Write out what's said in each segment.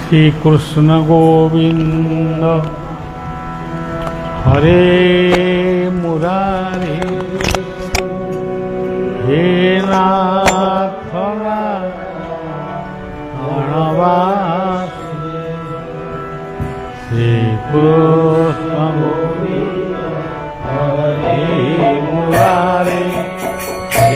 श्री कृष्ण गोविंद हरे मुरारे हे नाथ गणवासी श्री कृष्ण गोविंद हरे मुरारे हे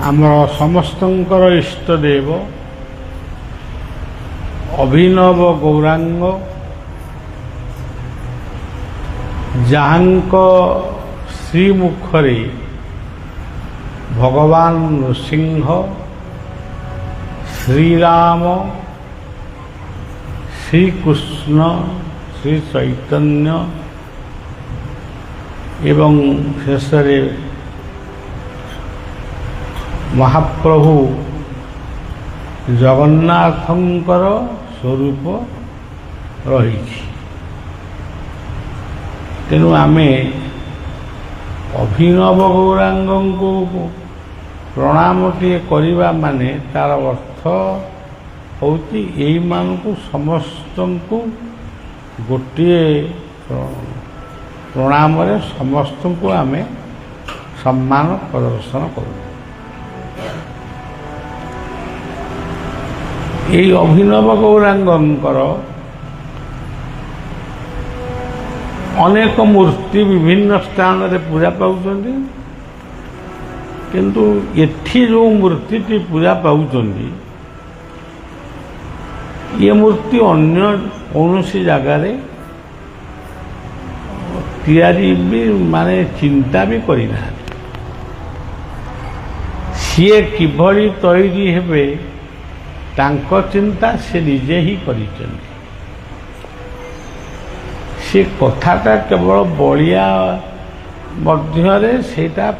आमर समस्तंकर इष्टदेव अभिनव गौरांग जहांक श्रीमुखरे भगवान नृसिंह श्रीराम श्रीकृष्ण श्री चैतन्य एवं शेषरे महाप्रभु जगन्नाथंकर स्वरूप रही। तेणु आमे अभिनव गौरांग को प्रणामटिए करवा माने तार अर्थ होती यही मानू समस्त को गोटे प्रणाम समस्त को आमे सम्मान प्रदर्शन करूँ। यही अभिनव गौरांगंकर अनेक मूर्ति विभिन्न स्थान रे पूजा पाउछन्ति, किंतु एठी जो मूर्ति टी पूजा पाउछन्ति ये मूर्ति अन्य कौनसी जगह रे तैयारी भी माने चिंता भी करिना। सीए किभली तैयारी हेबे तांको चिंता से निजे ही करिछन्ति। से कथाटा केवल बलिया मध्यरे सेटा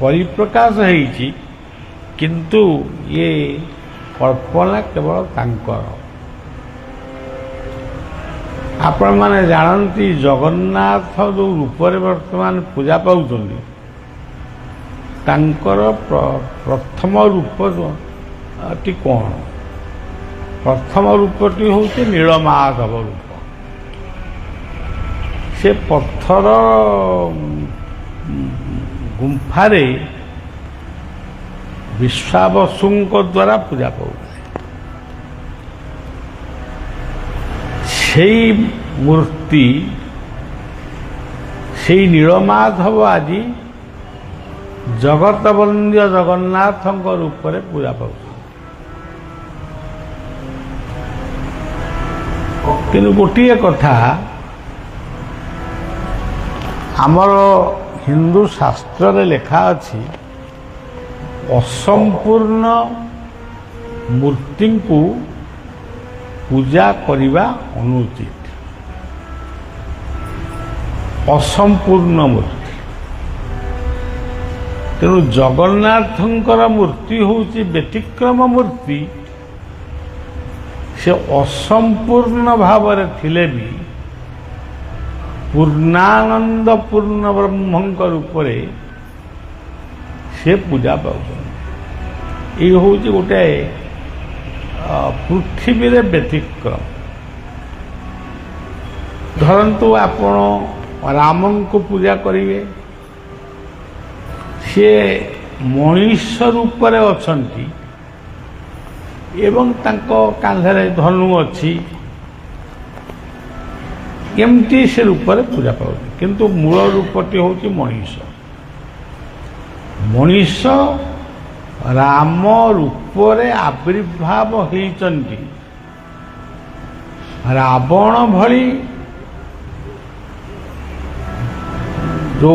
परिप्रकाश होईछि, किंतु ये कल्पना केवल तांकर। आपण माने जानती जगन्नाथ जो रूपरे वर्तमान पूजा पाउछन्ति तांकर प्रथम रूप टी कौन? प्रथम रूपटी हूँ नीलमाधव रूप। से पत्थर गुंफारे विश्वावसुଙ୍କ द्वारा पूजा पाउଥିଲେ। सेई मूर्ति सेई नीलमाधव आज जगतवंद्य जगन्नाथଙ୍କ रूपरे पूजा पाउଥିଲେ। किन्तु गोटे कथा आमर हिंदू शास्त्र रे लेखा अछि असंपूर्ण मूर्ति को पूजा करिबा अनुचित। असंपूर्ण मूर्ति तेणु जगन्नाथंकर मूर्ति होउछि व्यतिक्रम मूर्ति। से असंपूर्ण भाव थिले भी पूर्णानंद पूर्ण ब्रह्मंक रूप से पूजा पाउछन्ति। ये हूँ गोटे पृथ्वी रे व्यतिक्रम। धरतु आपण रामन को पूजा करेंगे, सी मनीष रूप में अछंती एवं तांको कांधरे धनु अच्छी एमती से रूप में पूजा पाते, किंतु मूल रूपटी हूँ मनीष। मनीष राम रूप रे आविर्भाव होइचंती। रावण भली जो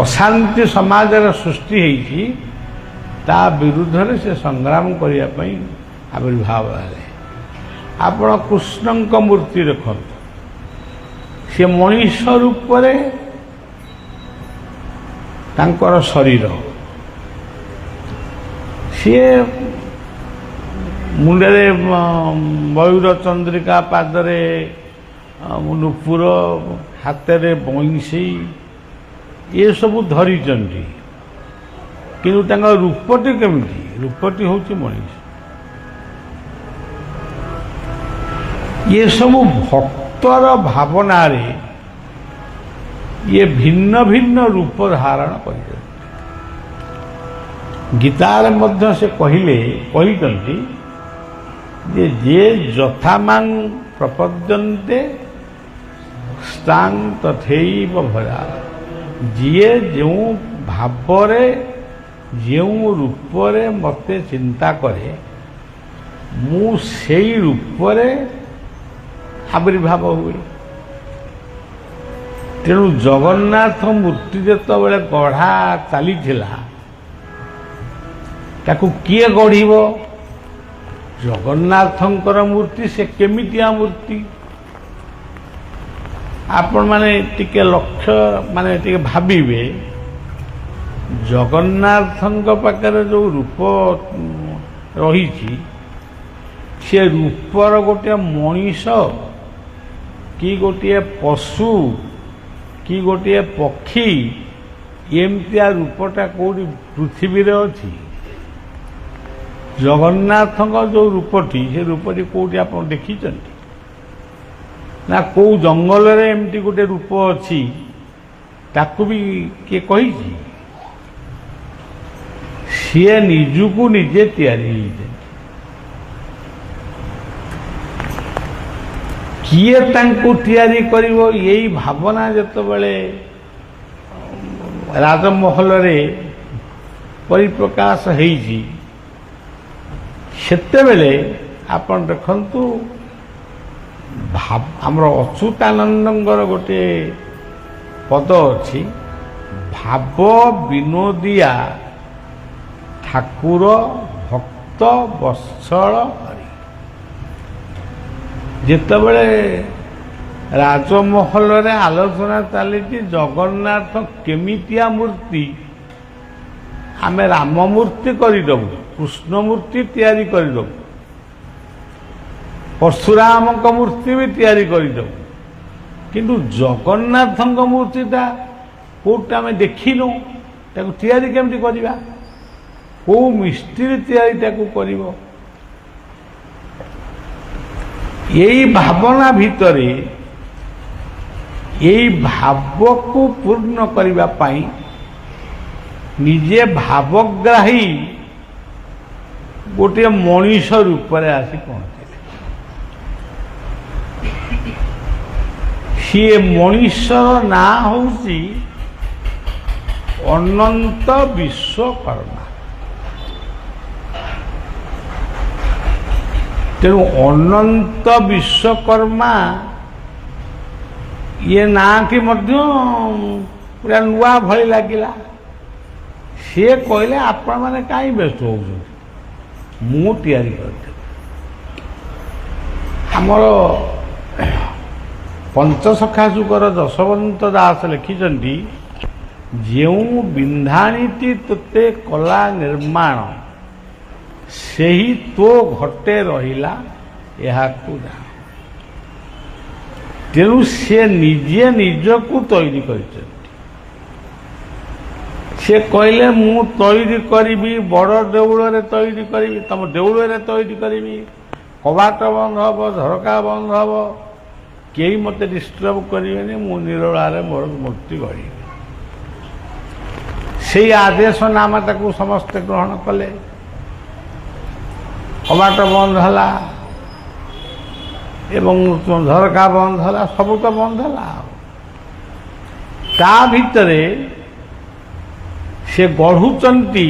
अशांति समाज सृष्टि होती ता विरुद्ध रे से संग्राम करने आविर्भाव है। आपण कृष्ण मूर्ति देखो, सी मनीष रूप रे तांकर शरीर, सी मुंडे मयूर चंद्रिका, पादरे नुपुर, हाथ में बंशी, ये सब धरी, किंतु तांका रूपटी केमिति? रूपटी हूँ मनीष। ये सब भक्तर भावना रे ये भिन्न भिन्न रूप धारण कर। गीतार मध्य से कहले जे यथामां प्रपद्यन्ते स्तां तथैव भजा। जीए जो भावरे जो रूपरे मते चिंता करे मु सेई रूपरे आविर्भाव हुए। तेणु जगन्नाथ मूर्ति जेतबेले गढ़ा चली ताकू किए गढ़िब? जगन्नाथंकर मूर्ति से केमितिया मूर्ति? आपण माने टिके लक्ष्य माने टिके भाबिबे, जगन्नाथंक पाखरे जो रूप रही से रूपर गोटे मनीष कि गोटे पशु कि गोटे पक्षी एमतिया रूपटा कौटी पृथ्वी रे अच्छी? जगन्नाथंक जो रूपटी से रूपटी कौटी आप देखी ना? कौ जंगल रे एमती गोटे रूप अच्छी ताकू भी किए कही? सी निजुकू निजे तैयारी किए तांकू तैयारी करिवो? यही भावना जेतबेले राजमहल रे परिप्रकाश हेइजी सेतेबेले आपण देखंतु आमर अच्युतानंदंगर गोटे पद अच्छी, भाव विनोदिया ठाकुर भक्त वत्सल हरि। जेतेबेले राजमहल रे आलोचना चली जगन्नाथ केमितिया मूर्ति, आमे राम मूर्ति करदेबू, कृष्ण मूर्ति तैयारी करदेबू, परशुराम मूर्ति भी तैयारी करदेबू, किंतु जगन्नाथ मूर्तिटा कोटा आम देखिनु ताकू तैयारी केमती करिबा? को मिस्त्री तैयारी ताकू करिवो? यही भावना भितरे यही भाव को पूर्ण करिबा पाई निजे भावग्राही गोटे मनीष रूप में आसी पहुंचे। सी मनीषर ना हूँ अनंत विश्वकर्मा। तेणु अनंत विश्वकर्मा ये ना कि पूरा नुआ भली लगिला। सी कहले आपण मैंने कहीं व्यस्त हो मु तैयारी करते। आमर पंचसखा जुगर जशवंत दास लिखिछन्ति जेउ बिंधाणीति तोते कला निर्माण सेही तो घटे रहिला एहाकु जा। तेणु से निजे निजकू तैयारी कर ସେ କହିଲେ ମୁଁ ତୈରି କରିବି, ବଡ଼ ଦେଉଳରେ ତୈରି କରିବି, ତମ ଦେଉଳରେ ତୈରି କରିବି, କବାଟ ବନ୍ଦ ହେବ, ଝରକା ବନ୍ଦ ହେବ, କେହି ମୋତେ ଡିଷ୍ଟର୍ବ କରିବେନି, ମୁଁ ନିରୋଳାରେ ମୋର ମୂର୍ତ୍ତି ଗଢ଼ିବି। ସେଇ ଆଦେଶ ନାମାଟାକୁ ସମସ୍ତେ ଗ୍ରହଣ କଲେ। କବାଟ ବନ୍ଦ ହେଲା ଏବଂ ଝରକା ବନ୍ଦ ହେଲା, ସବୁ ତ ବନ୍ଦ ହେଲା। ତା ଭିତରେ ସେ ଗଢ଼ୁଛନ୍ତି,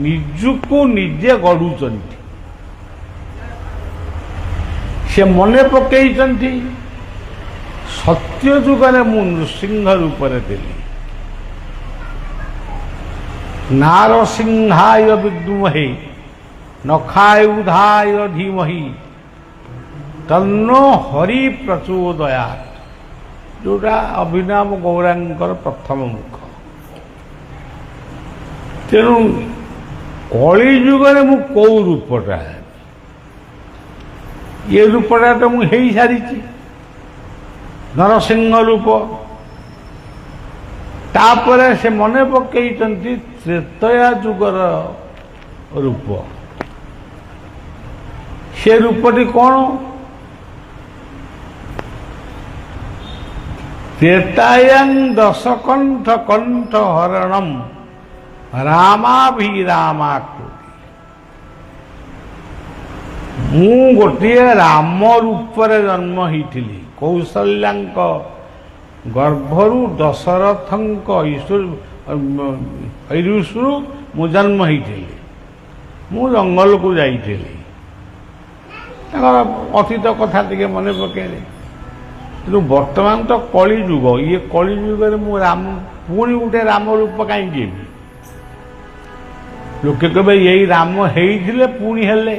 ନିଜକୁ ନିଜେ ଗଢ଼ୁଛନ୍ତି। ସେ ମନେ ପକେଇଛନ୍ତି ସତ୍ୟ ଯୁଗରେ ମୁଁ ନୃସିଂହ ରୂପରେ ଥିଲି। ନାରସିଂହାୟ ବିଦ୍ମହେ ନଖାୟୁଧାୟ ଧୀମହି ତନ୍ନୋ ହରି ପ୍ରଚୋଦୟାତ୍, ଯୋଉଟା ଅଭିନବ ଗୌରାଙ୍ଗଙ୍କର ପ୍ରଥମ ମୁଖ। ତେଣୁ କଳି ଯୁଗରେ ମୁଁ କୋଉ ରୂପଟା, ଏ ରୂପଟା ତ ମୁଁ ହେଇସାରିଛି, ନରସିଂହ ରୂପ। ତାପରେ ସେ ମନେ ପକେଇଛନ୍ତି ତ୍ରେତୟା ଯୁଗର ରୂପ। ସେ ରୂପଟି କ'ଣ? ତ୍ରେତାୟାଂ ଦଶକଣ୍ଠ କଣ୍ଠ ହରଣମ୍ ରାମାଭିରାମାକୃତି। ମୁଁ ଗୋଟିଏ ରାମ ରୂପରେ ଜନ୍ମ ହେଇଥିଲି। କୌଶଲ୍ୟାଙ୍କ ଗର୍ଭରୁ ଦଶରଥଙ୍କ ଐରୁଷରୁ ମୁଁ ଜନ୍ମ ହେଇଥିଲି। ମୁଁ ଜଙ୍ଗଲକୁ ଯାଇଥିଲି। ତାଙ୍କର ଅତୀତ କଥା ଟିକେ ମନେ ପକେଇଲେ। କିନ୍ତୁ ବର୍ତ୍ତମାନ ତ କଳି ଯୁଗ, ଇଏ କଳି ଯୁଗରେ ମୁଁ ପୁଣି ଗୋଟେ ରାମ ରୂପ କାହିଁକି ହେବି? ଲୋକେ କହିବେ ଏଇ ରାମ ହେଇଥିଲେ ପୁଣି ହେଲେ।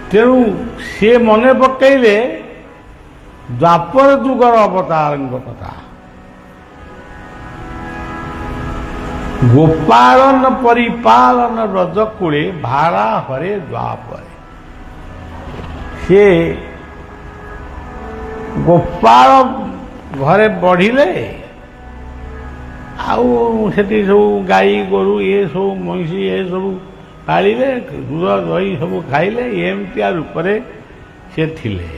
ତେଣୁ ସିଏ ମନେ ପକେଇଲେ ଦ୍ୱାପର ଯୁଗର ଅବତାରଙ୍କ କଥା। ଗୋପାଳନ ପରିପାଳନ ବ୍ରଜକୂଳେ ଭାରା ହରେ ଦ୍ୱାପରେ। ସେ ଗୋପାଳ ଘରେ ବଢ଼ିଲେ, ଆଉ ସେଠି ସବୁ ଗାଈ ଗୋରୁ ଏ ସବୁ ମଇଁଷି ଏ ସବୁ ପାଳିଲେ, ଦୁଧ ଦହି ସବୁ ଖାଇଲେ। ଏମିତିଆ ରୂପରେ ସେ ଥିଲେ।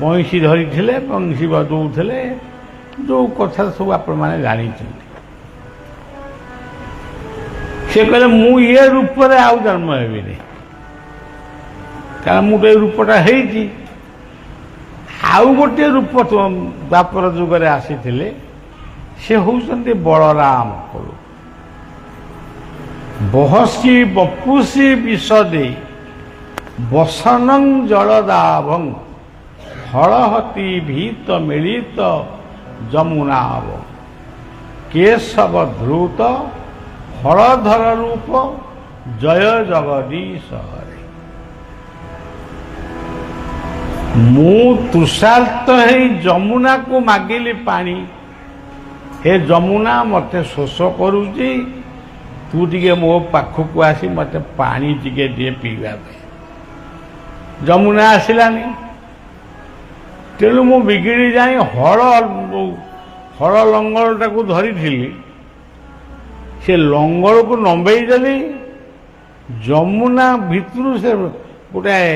ମଇଁଷି ଧରିଥିଲେ, ବଂଶୀ ବଜଉଥିଲେ, ଯେଉଁ କଥା ସବୁ ଆପଣମାନେ ଜାଣିଛନ୍ତି। ସେ କହିଲେ ମୁଁ ଏ ରୂପରେ ଆଉ ଜନ୍ମ ହେବିନି, କାରଣ ମୁଁ ତ ଏ ରୂପଟା ହେଇଛି। ଆଉ ଗୋଟିଏ ରୂପ ଦ୍ୱାପର ଯୁଗରେ ଆସିଥିଲେ, ସେ ହେଉଛନ୍ତି ବଳରାମ। ବହସି ବପୁସି ବିଶଦେ ବସନଂ ଜଳଦାଭଂ ହଳହତି ଭୀତ ମିଳିତ ଯମୁନାବ କେଶବ ଧୃତ ହଳଧର ରୂପ ଜୟ ଜଗଦୀଶ ହରେ। ମୁଁ ତୃଷାର୍ତ୍ତ ହେଇ ଯମୁନାକୁ ମାଗିଲି ପାଣି, ହେ ଯମୁନା ମୋତେ ଶୋଷ କରୁଛି, ତୁ ଟିକେ ମୋ ପାଖକୁ ଆସି ମୋତେ ପାଣି ଟିକେ ଦିଏ ପିଇବା ପାଇଁ। ଯମୁନା ଆସିଲାନି। ତେଣୁ ମୁଁ ବିଗିଡ଼ି ଯାଇ ହଳ ଲଙ୍ଗଳଟାକୁ ଧରିଥିଲି। ସେ ଲଙ୍ଗଳକୁ ନମ୍ବେଇ ଦେଲି, ଯମୁନା ଭିତରୁ ସେ ଗୋଟାଏ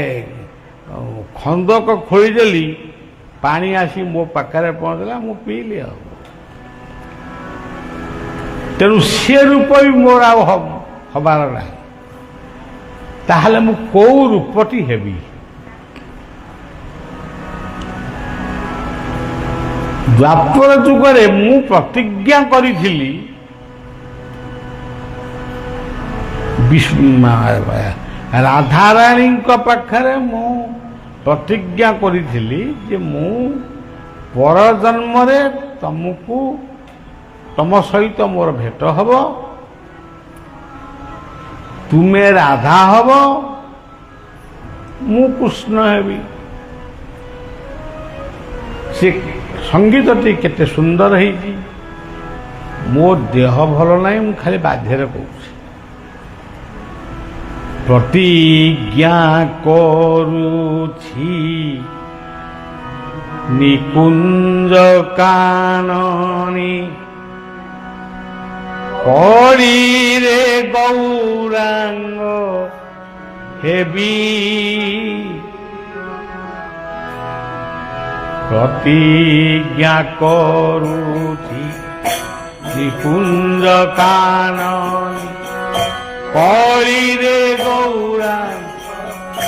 ଖନ୍ଦକ ଖୋଳିଦେଲି, ପାଣି ଆସି ମୋ ପାଖରେ ପହଞ୍ଚିଲା, ମୁଁ ପିଇଲି। ଆଉ ତେଣୁ ସେ ରୂପ ବି ମୋର ଆଉ ହବାର ନାହିଁ। ତାହେଲେ ମୁଁ କୋଉ ରୂପଟି ହେବି? ଦ୍ୱାପର ଯୁଗରେ ମୁଁ ପ୍ରତିଜ୍ଞା କରିଥିଲି ରାଧାରାଣୀଙ୍କ ପାଖରେ ମୁଁ ପ୍ରତିଜ୍ଞା କରିଥିଲି ଯେ ମୁଁ ପରଜନ୍ମରେ ତମ ସହିତ ମୋର ଭେଟ ହେବ, ତୁମେ ରାଧା ହେବ, ମୁଁ କୃଷ୍ଣ ହେବି। ସେ ସଙ୍ଗୀତଟି କେତେ ସୁନ୍ଦର ହେଇଛି। ମୋ ଦେହ ଭଲ ନାହିଁ, ମୁଁ ଖାଲି ବାଧ୍ୟରେ କହୁଛି। ପ୍ରତିଜ୍ଞା କରୁଛି ନିକୁଞ୍ଜ କାନନୀ କଳିରେ ଗୌରାଙ୍ଗ ହେବି ପ୍ରତିଜ୍ଞା କରୁଛି ନିକୁଞ୍ଜ କାନନୀ କଳିରେ ଗୌରାଙ୍ଗ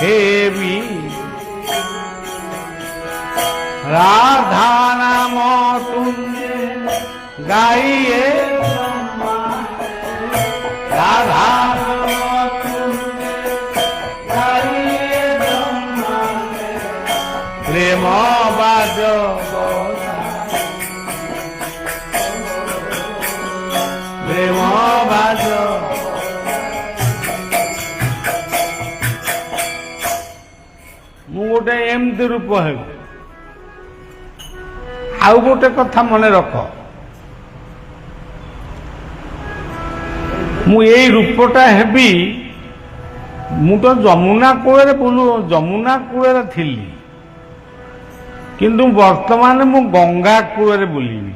ହେବି রাধা নাম তুঞ্জে গাইয়ে রাধা নাম তুঞ্জে গাইয়ে প্রেম বাজ প্রেম বাজ ମୁଁ ଗୋଟେ ଏମିତି ରୂପ ହେବି। ଆଉ ଗୋଟେ କଥା ମନେ ରଖ, ମୁଁ ଏଇ ରୂପଟା ହେବି। ମୁଁ ତ ଯମୁନା କୂଳରେ ଥିଲି, କିନ୍ତୁ ବର୍ତ୍ତମାନ ମୁଁ ଗଙ୍ଗା କୂଳରେ ବୁଲିବି।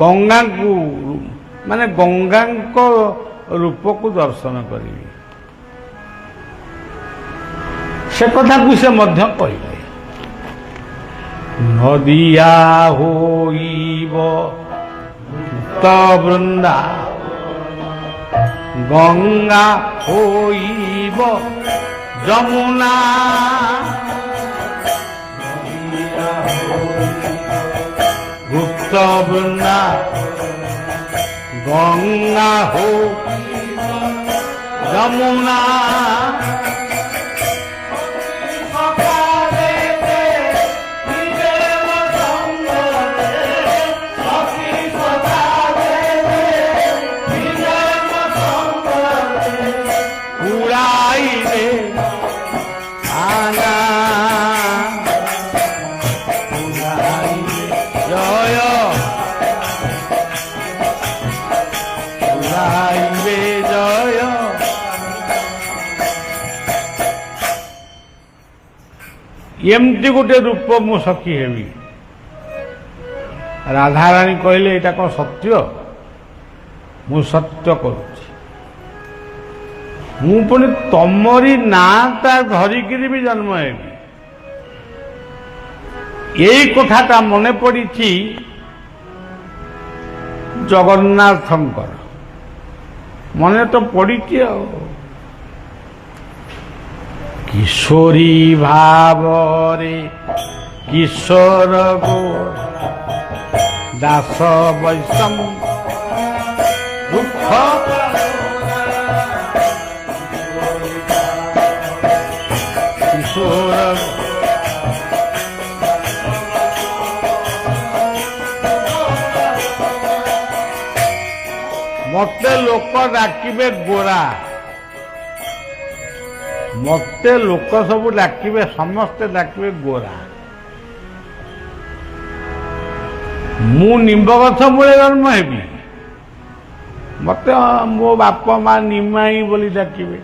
ଗଙ୍ଗାଙ୍କୁ ମାନେ ଗଙ୍ଗାଙ୍କ ରୂପକୁ ଦର୍ଶନ କରିବି। ସେ କଥାକୁ ସେ ମଧ୍ୟ କହିଲେ। নদিয়া হইব বৃন্দা গঙ্গা হইব যমুনা গুপ্ত বৃন্দা গঙ্গা হইব যমুনা ଏମିତି ଗୋଟେ ରୂପ ମୁଁ ସଖୀ ହେବି। ରାଧାରାଣୀ କହିଲେ ଏଇଟା କଣ ସତ୍ୟ? ମୁଁ ସତ୍ୟ କରୁଛି। ମୁଁ ପୁଣି ତମରି ନାଁଟା ଧରିକିରି ବି ଜନ୍ମ ହେବି। ଏଇ କଥାଟା ମନେ ପଡ଼ିଛି ଜଗନ୍ନାଥଙ୍କର। ମନେ ତ ପଡ଼ିଛି ଆଉ। କିଶୋରୀ ଭାବରେ କିଶୋର ଗୋ ଦାସ ବୈଷମ ଦୁଃଖ କିଶୋର ମତେ ଲୋକ ଡାକିବେ ଗୋରା। ମତେ ଲୋକ ସବୁ ଡାକିବେ, ସମସ୍ତେ ଡାକିବେ ଗୋରା। ମୁଁ ନିମ୍ବ ଗଛ ମୂଳେ ଜନ୍ମ ହେବି। ମତେ ମୋ ବାପା ମା ନିମାଇ ବୋଲି ଡାକିବେ।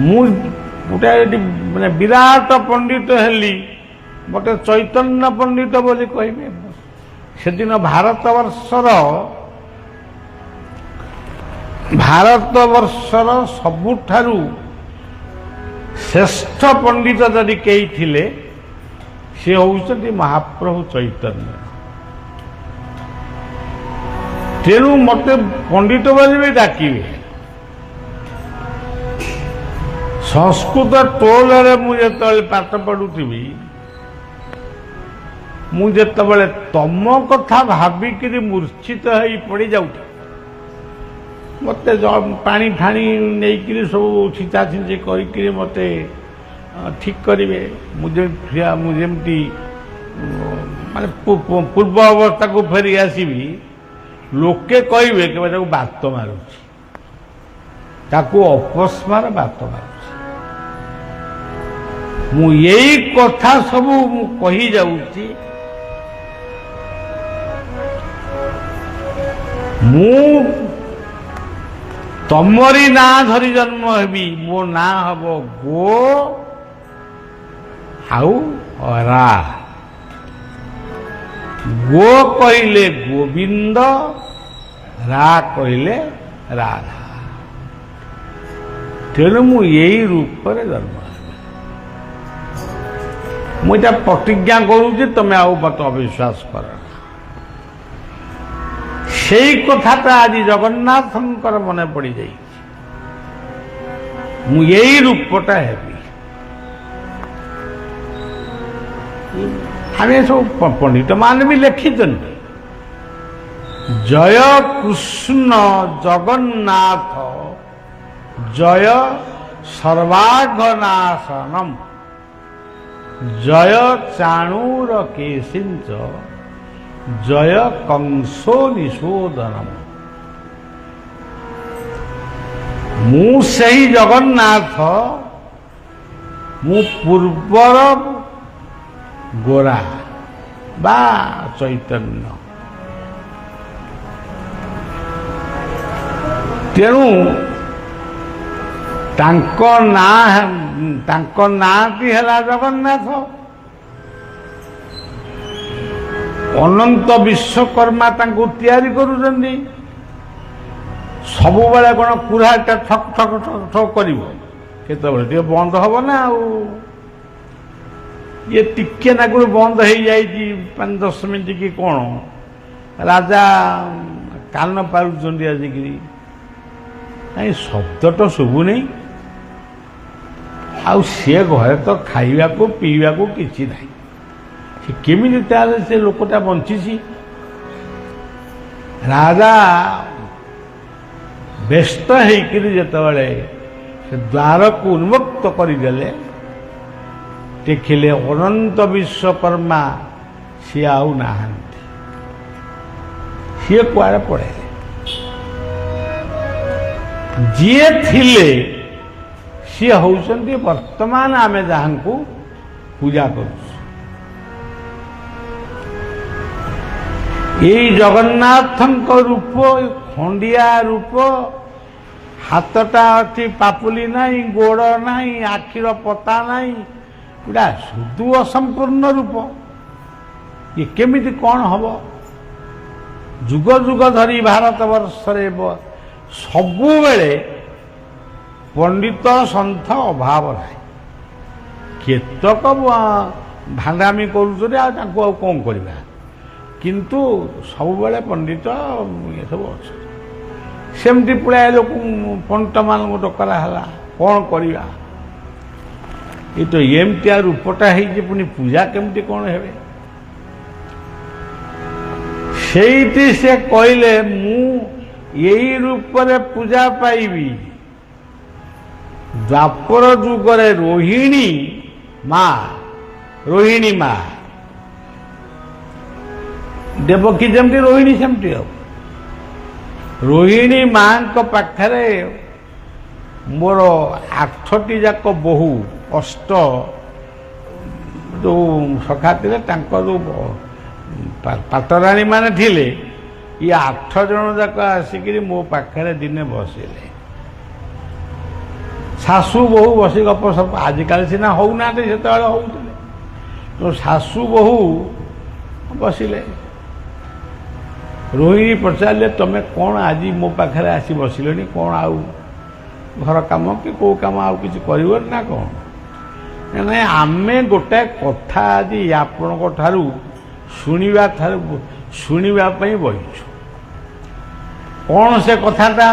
ମୁଁ ଗୋଟେ ଏଠି ମାନେ ବିରାଟ ପଣ୍ଡିତ ହେଲି, ମତେ ଚୈତନ୍ୟ ପଣ୍ଡିତ ବୋଲି କହିବେ। ସେଦିନ ଭାରତବର୍ଷର ସବୁଠାରୁ ଶ୍ରେଷ୍ଠ ପଣ୍ଡିତ ଯଦି କେହି ଥିଲେ ସେ ହେଉଛନ୍ତି ମହାପ୍ରଭୁ ଚୈତନ୍ୟ। ତେଣୁ ମତେ ପଣ୍ଡିତ ବୋଲି ବି ଡାକିବେ। ସଂସ୍କୃତ ଟୋଲରେ ମୁଁ ଯେତେବେଳେ ପାଠ ପଢୁଥିବି, ମୁଁ ଯେତେବେଳେ ତମ କଥା ଭାବିକିରି ମୂର୍ଚ୍ଛିତ ହେଇ ପଡ଼ିଯାଉଥିଲି, ମତେ ପାଣି ଫାଣି ନେଇକିରି ସବୁ ଛିଞ୍ଚା ଛିଞ୍ଚି କରିକିରି ମତେ ଠିକ କରିବେ। ମୁଁ ଯେମିତି ମାନେ ପୂର୍ବ ଅବସ୍ଥାକୁ ଫେରି ଆସିବି, ଲୋକେ କହିବେ କେବେ ତାକୁ ବାତ ମାରୁଛି, ତାକୁ ଅପସ୍ମାର ବାତ ମାରୁଛି। ମୁଁ ଏଇ କଥା ସବୁ ମୁଁ କହିଯାଉଛି। ମୁଁ ତମରି ନାଁ ଧରି ଜନ୍ମ ହେବି। ମୋ ନାଁ ହବ ଗୋ ଆଉ ଅରା। ଗୋ କହିଲେ ଗୋବିନ୍ଦ, ରା କହିଲେ ରାଧା। ତେଣୁ ମୁଁ ଏଇ ରୂପରେ ଜନ୍ମ ହେଲି। ମୁଁ ଏଇଟା ପ୍ରତିଜ୍ଞା କରୁଛି, ତମେ ଆଉ ମତେ ଅବିଶ୍ୱାସ କର ନା। ସେଇ କଥାଟା ଆଜି ଜଗନ୍ନାଥଙ୍କର ମନେ ପଡ଼ିଯାଇଛି। ମୁଁ ଏଇ ରୂପଟା ହେବି। ଆମେ ସବୁ ପଣ୍ଡିତ ମାନେ ବି ଲେଖିଛନ୍ତି, ଜୟ କୃଷ୍ଣ ଜଗନ୍ନାଥ ଜୟ ସର୍ବାଘନାଶନମ୍ ଜୟ ଚାଣୂର କେସିଞ୍ଚ ଜୟ କଂସୋ ନିଶୋଧନମ୍। ମୁଁ ସେହି ଜଗନ୍ନାଥ, ମୁଁ ପୂର୍ବର ଗୋରା ବା ଚୈତନ୍ୟ। ତେଣୁ ତାଙ୍କ ନାଁଟି ହେଲା ଜଗନ୍ନାଥ। ଅନନ୍ତ ବିଶ୍ୱକର୍ମା ତାଙ୍କୁ ତିଆରି କରୁଛନ୍ତି। ସବୁବେଳେ କ'ଣ କୁରାଟା ଠକ୍ ଠକ୍ ଠକ୍ ଠକ୍ କରିବ? କେତେବେଳେ ଟିକେ ବନ୍ଦ ହବ ନା। ଆଉ ଇଏ ଟିକେ ନାଗୁରୁ ବନ୍ଦ ହେଇଯାଇଛି 5-10 ମିନିଟ୍ କି କ'ଣ, ରାଜା କାନ ପାରୁଛନ୍ତି ଆସିକିରି। କାହିଁ ଶବ୍ଦଟା ଶୁଭୁନି। ଆଉ ସିଏ ଘରେ ତ ଖାଇବାକୁ ପିଇବାକୁ କିଛି ନାହିଁ। ସେ କେମିତି ତାହେଲେ ସେ ଲୋକଟା ବଞ୍ଚିଛି? ରାଜା ବ୍ୟସ୍ତ ହେଇକିରି ଯେତେବେଳେ ସେ ଦ୍ୱାରକୁ ଉନ୍ମୁକ୍ତ କରିଦେଲେ, ଦେଖିଲେ ଅନନ୍ତ ବିଶ୍ୱକର୍ମା ସିଏ ଆଉ ନାହାନ୍ତି। ସିଏ କୁଆଡ଼େ ପଳେଇଲେ। ଯିଏ ଥିଲେ ସିଏ ହେଉଛନ୍ତି ବର୍ତ୍ତମାନ ଆମେ ଯାହାଙ୍କୁ ପୂଜା କରୁଛୁ। ଏଇ ଜଗନ୍ନାଥଙ୍କ ରୂପ, ଖଣ୍ଡିଆ ରୂପ, ହାତଟା ଅଛି ପାପୁଲି ନାହିଁ, ଗୋଡ଼ ନାହିଁ, ଆଖିର ପତା ନାହିଁ, ଏଇଟା ସୁଦୁ ଅସମ୍ପୂର୍ଣ୍ଣ ରୂପ। ଇଏ କେମିତି କ'ଣ ହବ? ଯୁଗ ଯୁଗ ଧରି ଭାରତ ବର୍ଷରେ ସବୁବେଳେ ପଣ୍ଡିତ ସନ୍ଥ ଅଭାବ ନାହିଁ। କେତେକ ଭାଣ୍ଡାମି କରୁଛନ୍ତି, ଆଉ ତାଙ୍କୁ ଆଉ କ'ଣ କରିବା? କିନ୍ତୁ ସବୁବେଳେ ପଣ୍ଡିତ ଏସବୁ ଅଛନ୍ତି। ସେମିତି ପୁଳାଏ ଲୋକ ପଣ୍ଡିତମାନଙ୍କୁ ଡକରା ହେଲା, କ'ଣ କରିବା? ଏ ତ ଏମିତିଆ ରୂପଟା ହେଇଛି, ପୁଣି ପୂଜା କେମିତି କ'ଣ ହେବେ? ସେଇଠି ସେ କହିଲେ, ମୁଁ ଏଇ ରୂପରେ ପୂଜା ପାଇବି। ଦ୍ୱାପର ଯୁଗରେ ରୋହିଣୀ ମା ଦେବକୀ ଯେମିତି ରୋହିଣୀ ସେମିତି ଆଉ। ରୋହିଣୀ ମାଙ୍କ ପାଖରେ ମୋର 8ଟି ଯାକ ବୋହୂ, ଯେଉଁ ସଖା ଥିଲେ, ତାଙ୍କ ଯେଉଁ ପାଟରାଣୀ ମାନେ ଥିଲେ, ଇଏ 8 ଜଣ ଯାକ ଆସିକିରି ମୋ ପାଖରେ ଦିନେ ବସିଲେ। ଶାଶୁ ବୋହୂ ବସି ଗପ ସପ, ଆଜିକାଲି ସିନା ହଉନାହାନ୍ତି, ସେତେବେଳେ ହଉଥିଲେ। ଶାଶୁ ବୋହୂ ବସିଲେ। ରୋହିଣୀ ପଚାରିଲେ, ତମେ କ'ଣ ଆଜି ମୋ ପାଖରେ ଆସି ବସିଲଣି? କ'ଣ ଆଉ ଘର କାମ କି କେଉଁ କାମ ଆଉ କିଛି କରିବନି ନା କ'ଣ? ନାଇଁ, ଆମେ ଗୋଟାଏ କଥା ଆଜି ଆପଣଙ୍କ ଠାରୁ ଶୁଣିବା ପାଇଁ ବସିଛୁ। କ'ଣ ସେ କଥାଟା?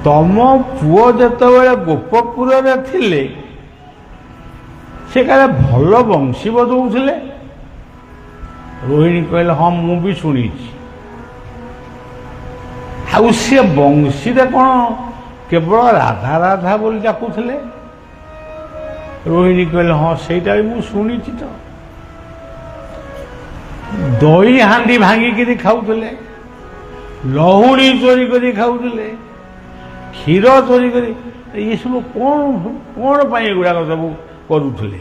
ତମ ପୁଅ ଯେତେବେଳେ ଗୋପପୁରରେ ଥିଲେ, ସେ କାଳେ ଭଲ ବଂଶୀ ବଜଉଥିଲେ। ରୋହିଣୀ କହିଲେ, ହଁ ମୁଁ ବି ଶୁଣିଛି। ଆଉ ସେ ବଂଶୀରେ କ'ଣ କେବଳ ରାଧା ରାଧା ବୋଲି ଡାକୁଥିଲେ? ରୋହିଣୀ କହିଲେ, ହଁ ସେଇଟା ବି ମୁଁ ଶୁଣିଛି ତ। ଦହି ହାଣ୍ଡି ଭାଙ୍ଗିକିରି ଖାଉଥିଲେ, ଲହୁଣୀ ଚୋରି କରି ଖାଉଥିଲେ, କ୍ଷୀର ଚୋରି କରି, ଏସବୁ କ'ଣ ପାଇଁ ଏଗୁଡ଼ାକ ସବୁ କରୁଥିଲେ?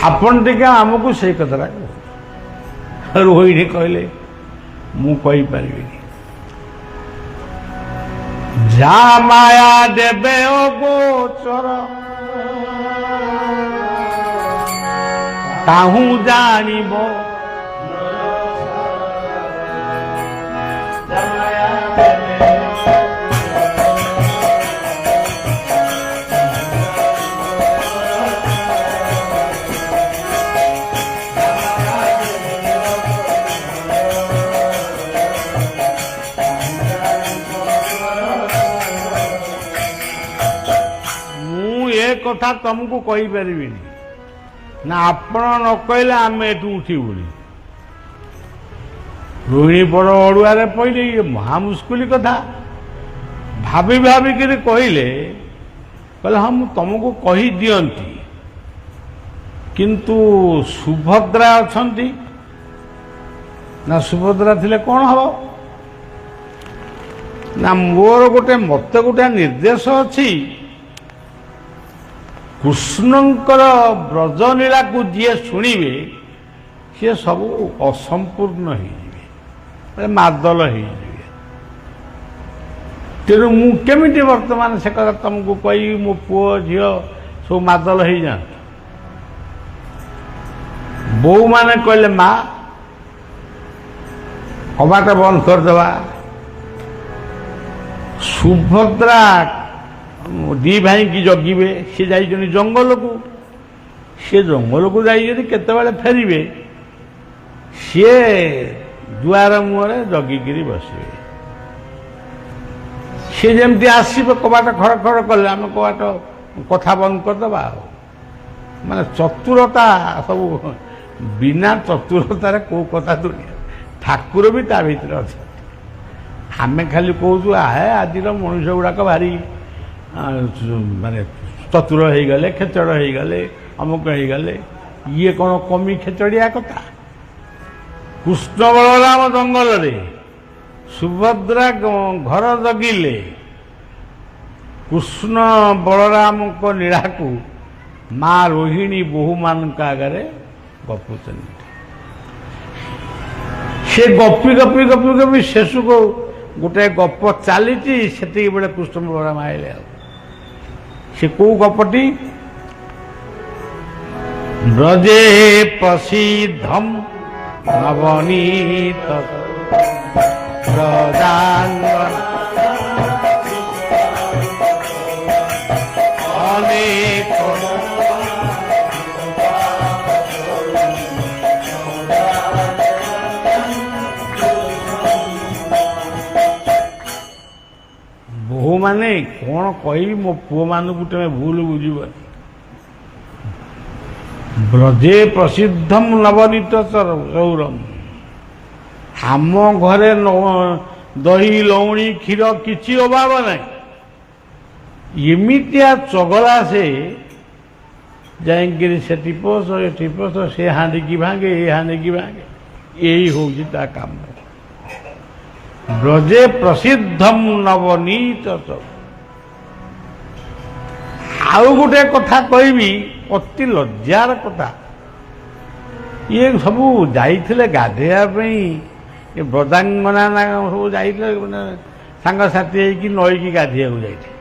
ଆପଣ ଟିକେ ଆମକୁ ସେଇ କଥାଟା କୁହନ୍ତୁ। ରୋହିଣୀ କହିଲେ, ମୁଁ କହିପାରିବିନି। ଯା ମାୟା ଦେବେ ଓ ଗୋଚର କାହୁଁ ଜାଣିବ କଥା ତମକୁ କହିପାରିବିନି ନା ଆପଣ ନ କହିଲେ ଆମେ ଏଠୁ ଉଠିବୁନି। ରୋହିଣୀ ବଡ଼ ଅଡୁଆରେ ପଇଲେ ଇଏ ମହା ମୁସ୍କିଲ କଥା ଭାବି ଭାବିକିରି କହିଲେ ହଁ ମୁଁ ତମକୁ କହିଦିଅନ୍ତି, କିନ୍ତୁ ସୁଭଦ୍ରା ଅଛନ୍ତି ନା ସୁଭଦ୍ରା ଥିଲେ କ'ଣ ହବ ନା ମୋର ମତେ ଗୋଟେ ନିର୍ଦ୍ଦେଶ ଅଛି, କୃଷ୍ଣଙ୍କର ବ୍ରଜଲୀଳାକୁ ଯିଏ ଶୁଣିବେ ସିଏ ସବୁ ଅସମ୍ପୂର୍ଣ୍ଣ ହେଇଯିବେ, ମାଦଲ ହେଇଯିବେ। ତେଣୁ ମୁଁ କେମିତି ବର୍ତ୍ତମାନ ସେ କଥା ତମକୁ କହିବି ମୋ ପୁଅ ଝିଅ ସବୁ ମାଦଲ ହେଇଯାଆନ୍ତି। ବୋଉମାନେ କହିଲେ ମା କବାଟ ବନ୍ଦ କରିଦେବା। ସୁଭଦ୍ରା ଦି ଭାଇକି ଜଗିବେ, ସେ ଯାଇଛନ୍ତି ଜଙ୍ଗଲକୁ, ସେ ଜଙ୍ଗଲକୁ ଯାଇଛନ୍ତି କେତେବେଳେ ଫେରିବେ ସିଏ ଦୁଆର ମୁହଁରେ ଜଗିକିରି ବସିବେ। ସେ ଯେମିତି ଆସିବେ କବାଟ ଖଡ଼ ଖଡ଼ କଲେ ଆମେ କବାଟ କଥା ବନ୍ଦ କରିଦେବା। ଆଉ ମାନେ ଚତୁରତା ସବୁ, ବିନା ଚତୁରତାରେ କୋଉ କଥା ଦୁନିଆ, ଠାକୁର ବି ତା ଭିତରେ ଅଛନ୍ତି। ଆମେ ଖାଲି କହୁଛୁ ଆଜିର ମଣିଷ ଗୁଡ଼ାକ ଭାରି ମାନେ ଚତୁର ହେଇଗଲେ, ଖେଚଡ଼ ହେଇଗଲେ, ଅମୁକ ହେଇଗଲେ। ଇଏ କ'ଣ କମି ଖେଚଡ଼ିଆ କଥା? କୃଷ୍ଣ ବଳରାମ ଜଙ୍ଗଲରେ, ସୁଭଦ୍ରା ଘର ଜଗିଲେ, କୃଷ୍ଣ ବଳରାମଙ୍କ ନୀଳାକୁ ମା ରୋହିଣୀ ବୋହୂମାନଙ୍କ ଆଗରେ ଗପୁଛନ୍ତି। ସେ ଗପି ଗପି ଗପି ଗପି ଶେଷକୁ ଗୋଟେ ଗପ ଚାଲିଛି, ସେତିକି ବେଳେ କୃଷ୍ଣ ବଳରାମ ଆଇଲେ। ଆଉ ସେ କୋଉ ଗପଟି? ବ୍ରଜେ ପ୍ରସିଦ୍ଧମ୍ ନବନୀତ ବ୍ରଜାଙ୍ଗନ ଅନେକ ବୋହୂମାନେ କ'ଣ କହିବି, ମୋ ପୁଅମାନଙ୍କୁ ତମେ ଭୁଲ ବୁଝିବନି। ବ୍ରଜେ ପ୍ରସିଦ୍ଧମ୍ ନବନୀତ ଚୌରମ୍, ଆମ ଘରେ ଦହି ଲହୁଣୀ କ୍ଷୀର କିଛି ଅଭାବ ନାହିଁ। ଏମିତିଆ ଚଗଲା ସେ, ଯାଇକିରି ସେ ଟିପସ ଏ ଟିପସ, ସେ ହାଣ୍ଡିକି ଭାଙ୍ଗେ ଏ ହାଣ୍ଡିକି ଭାଙ୍ଗେ, ଏଇ ହେଉଛି ତା କାମ। ବ୍ରଜେ ପ୍ରସିଦ୍ଧମ୍ ନବନୀତ। ଆଉ ଗୋଟେ କଥା କହିବି, ଅତି ଲଜ୍ଜାର କଥା। ଇଏ ସବୁ ଯାଇଥିଲେ ଗାଧେଇବା ପାଇଁ, ଏ ବ୍ରଜାଙ୍ଗନା ସବୁ ଯାଇଥିଲେ ସାଙ୍ଗସାଥି ହେଇକି ନଈକି ଗାଧେଇବାକୁ ଯାଇଥିଲେ।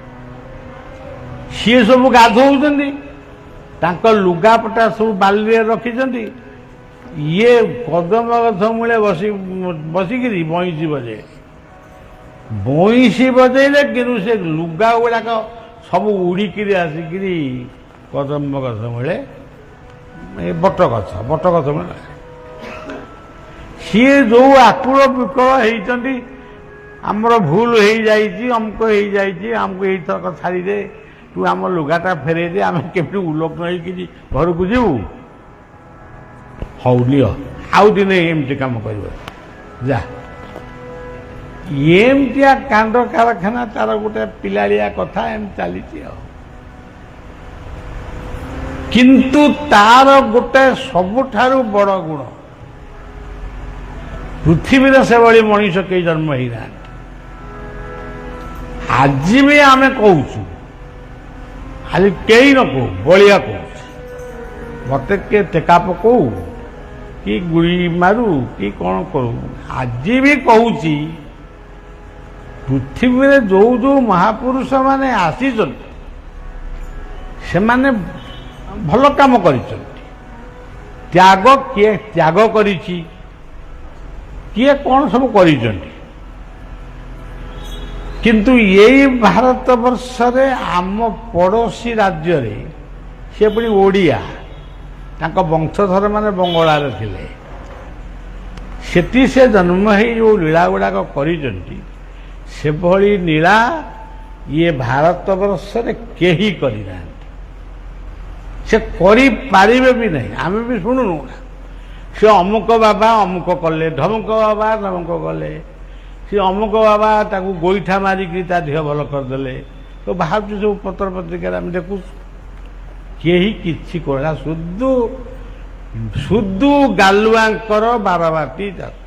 ସିଏ ସବୁ ଗାଧଉଛନ୍ତି, ତାଙ୍କ ଲୁଗାପଟା ସବୁ ବାଲିରେ ରଖିଛନ୍ତି। ଇଏ କଦମ ଗଛ ମୂଳେ ବସିକିରି ବଇଁଶୀ ବଜେଇଲେ। ବଇଁଶୀ ବଜେଇଲେ କିନ୍ତୁ ସେ ଲୁଗା ଗୁଡ଼ାକ ସବୁ ଉଡ଼ିକିରି ଆସିକିରି କଦମ୍ବ ଗଛ ମୂଳେ, ବଟ ଗଛ ମୂଳେ। ସିଏ ଯୋଉ ଆକୁଳ ବିକଳ ହେଇଛନ୍ତି, ଆମର ଭୁଲ ହେଇଯାଇଛି, ଅମୁକ ହେଇଯାଇଛି, ଆମକୁ ଏଇଥରକ ଛାଡ଼ିଦେ, ତୁ ଆମ ଲୁଗାଟା ଫେରେଇ ଦେ, ଆମେ କେମିତି ଉଲଗ୍ନ ହେଇକିରି ଘରକୁ ଯିବୁ। ହଉ ନିଅ, ଆଉ ଦିନେ ଏମିତି କାମ କରିବ ଯା। ଏମିତିଆ କାଣ୍ଡ କାରଖାନା, ତାର ଗୋଟେ ପିଲାଳିଆ କଥା ଏମିତି ଚାଲିଛି। ଆଉ କିନ୍ତୁ ତାର ଗୋଟେ ସବୁଠାରୁ ବଡ଼ ଗୁଣ, ପୃଥିବୀରେ ସେଭଳି ମଣିଷ କେହି ଜନ୍ମ ହେଇନାହାନ୍ତି। ଆଜି ବି ଆମେ କହୁଛୁ, ଖାଲି କେହି ନ କହୁ, ବଳିଆ କହୁଛୁ, ମତେ କିଏ ଟେକା ପକଉ କି ଗୁଳି ମାରୁ କି କ'ଣ କରୁ, ଆଜି ବି କହୁଛି, ପୃଥିବୀରେ ଯୋଉ ଯୋଉ ମହାପୁରୁଷ ମାନେ ଆସିଛନ୍ତି ସେମାନେ ଭଲ କାମ କରିଛନ୍ତି, ତ୍ୟାଗ କିଏ ତ୍ୟାଗ କରିଛି, କିଏ କ'ଣ ସବୁ କରିଛନ୍ତି। କିନ୍ତୁ ଏଇ ଭାରତବର୍ଷରେ ଆମ ପଡ଼ୋଶୀ ରାଜ୍ୟରେ ସେ ପୁଣି ଓଡ଼ିଆ, ତାଙ୍କ ବଂଶଧର ମାନେ ବଙ୍ଗଳାରେ ଥିଲେ, ସେଠି ସେ ଜନ୍ମ ହେଇ ଯେଉଁ ଲୀଳା ଗୁଡ଼ାକ କରିଛନ୍ତି ସେଭଳି ଲୀଳା ଇଏ ଭାରତବର୍ଷରେ କେହି କରିନାହାନ୍ତି, ସେ କରିପାରିବେ ବି ନାହିଁ। ଆମେ ବି ଶୁଣୁନୁ ନା, ସେ ଅମୁକ ବାବା ଅମୁକ କଲେ, ଢମକ ବାବା ଢମକ କଲେ, ସେ ଅମୁକ ବାବା ତାକୁ ଗୋଇଠା ମାରିକି ତା ଦେହ ଭଲ କରିଦେଲେ। ତ ବାହାରୁଛି ସବୁ ପତ୍ର ପତ୍ରିକାରେ ଆମେ ଦେଖୁଛୁ, କେହି କିଛି କଲା ଶୁଦ୍ଧୁ ଗାଲୁଆଙ୍କର ବାରବାଟୀ ଚାଷ।